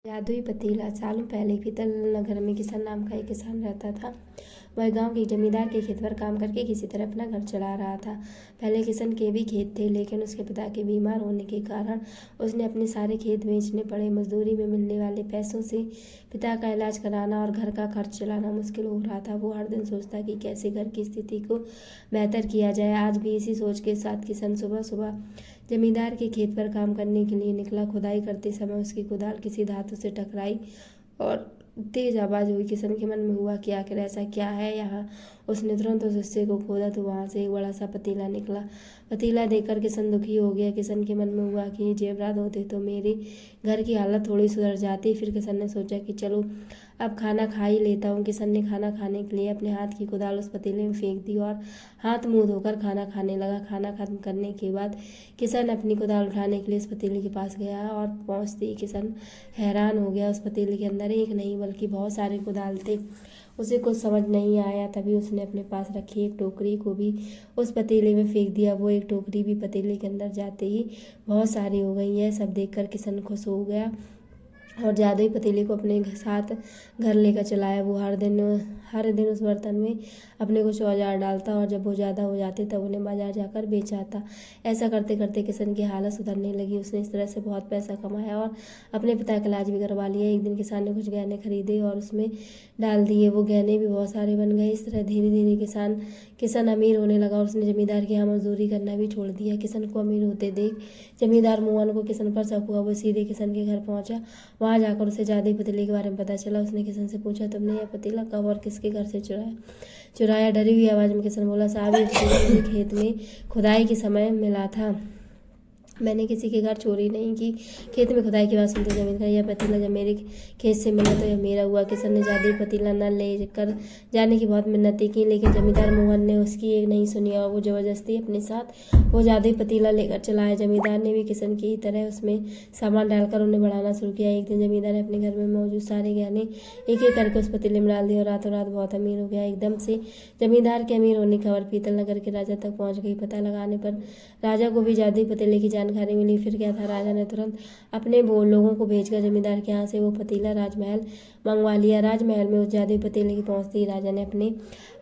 जादुई पतीला। सालों पहले पीतल नगर में किशन नाम का एक किसान रहता था। वह गांव के जमींदार के खेत पर काम करके किसी तरह अपना घर चला रहा था। पहले किशन के भी खेत थे, लेकिन उसके पिता के बीमार होने के कारण उसने अपने सारे खेत बेचने पड़े। मजदूरी में मिलने वाले पैसों से पिता का इलाज कराना और घर का खर्च चलाना मुश्किल हो रहा था। वो हर दिन सोचता कि कैसे घर की स्थिति को बेहतर किया जाए। आज भी इसी सोच के साथ किशन सुबह सुबह जमींदार के खेत पर काम करने के लिए निकला। खुदाई करते समय उसकी कुदाल किसी धातु से टकराई और तेज आवाज हुई। किशन के मन में हुआ कि आखिर ऐसा क्या है यहाँ। उसने तुरंत उस हिस्से को खोदा तो वहां से एक बड़ा सा पतीला निकला। पतीला देखकर किशन दुखी हो गया। किशन के मन में हुआ कि जेवरात होते तो मेरे घर की हालत थोड़ी सुधर जाती। फिर किशन ने सोचा कि चलो अब खाना खा ही लेता हूँ। किशन ने खाना खाने के लिए अपने हाथ की कुदाल उस पतीले में फेंक दी और हाथ मुंह धोकर खाना खाने लगा। खाना खत्म करने के बाद किशन अपनी कुदाल उठाने के लिए उस पतीले के पास गया और पहुंचते ही किशन हैरान हो गया। उस पतीले के अंदर एक नहीं बल्कि बहुत सारे कुदाल थे। उसे कुछ समझ नहीं आया। तभी उसने अपने पास रखी एक टोकरी को भी उस पतीले में फेंक दिया। वो एक टोकरी भी पतीले के अंदर जाते ही बहुत सारी हो गई। यह सब देखकर किशन खुश हो गया और जादुई पतीले को अपने साथ घर लेकर चला आया। वो हर दिन उस बर्तन में अपने कुछ औजार डालता और जब वो ज़्यादा हो जाते तब उन्हें बाजार जाकर बेच आता। ऐसा करते करते किशन की हालत सुधरने लगी। उसने इस तरह से बहुत पैसा कमाया और अपने पिता का इलाज भी करवा लिया। एक दिन किसान ने कुछ गहने खरीदे और उसमें डाल दिए। वो गहने भी बहुत सारे बन गए। इस तरह धीरे धीरे किशन अमीर होने लगा और उसने जमींदार के यहाँ मजदूरी करना भी छोड़ दिया। किशन को अमीर होते देख जमींदार मोहन को किशन पर शक हुआ। वो सीधे किशन के घर पहुंचा। वहां जाकर उसे जादुई पतीले के बारे में पता चला। उसने किशन से पूछा, तुमने यह पतीला कब और किसके घर से चुराया? डरी हुई आवाज में किशन बोला, साहब ये पतीला मुझे खेत में खुदाई के समय मिला था। मैंने किसी के घर चोरी नहीं की। खेत में खुदाई की बात सुनते जमींदार, यह पतीला जब मेरे खेत से मिला तो यह मेरा हुआ। किशन ने जादुई पतीला न ले कर जाने की बहुत मिन्नतें की, लेकिन जमींदार मोहन ने उसकी एक नहीं सुनी और वो जबरदस्ती अपने साथ वो जादुई पतीला लेकर चला आया। जमींदार ने भी किशन की ही तरह उसमें सामान डालकर उन्हें बढ़ाना शुरू किया। एक दिन जमींदार ने अपने घर में मौजूद सारे गहने एक एक करके उस पतीले में डाल दिए और रातों रात बहुत अमीर हो गया। एकदम से जमींदार के अमीर होने की खबर पीतल नगर के राजा तक पहुंच गई। पता लगाने पर राजा को भी जादुई पतीले की जानकारी मिली। फिर क्या था, राजा ने तुरंत अपने लोगों को भेजकर जमींदार के यहाँ से वो पतीला राजमहल मंगवा लिया। राजमहल में उस जादुई पतीले की पहुंचते ही राजा ने अपने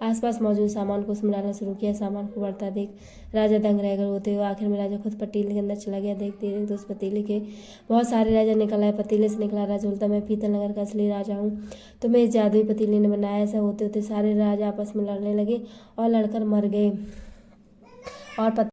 आसपास मौजूद सामान को उसमें डालना शुरू किया। सामान को बढ़ता देख राजा दंग रह गए होते हुए। आखिर में राजा खुद पतीले के अंदर चला गया। देखते देखते उस पतीले के बहुत सारे राजा निकल आए। पतीले से निकला राजा बोलता, मैं पीतल नगर का असली राजा हूँ, तुम्हें इस जादुई पतीले ने बनाया। ऐसा होते होते सारे राजा आपस में लड़ने लगे और लड़कर मर गए और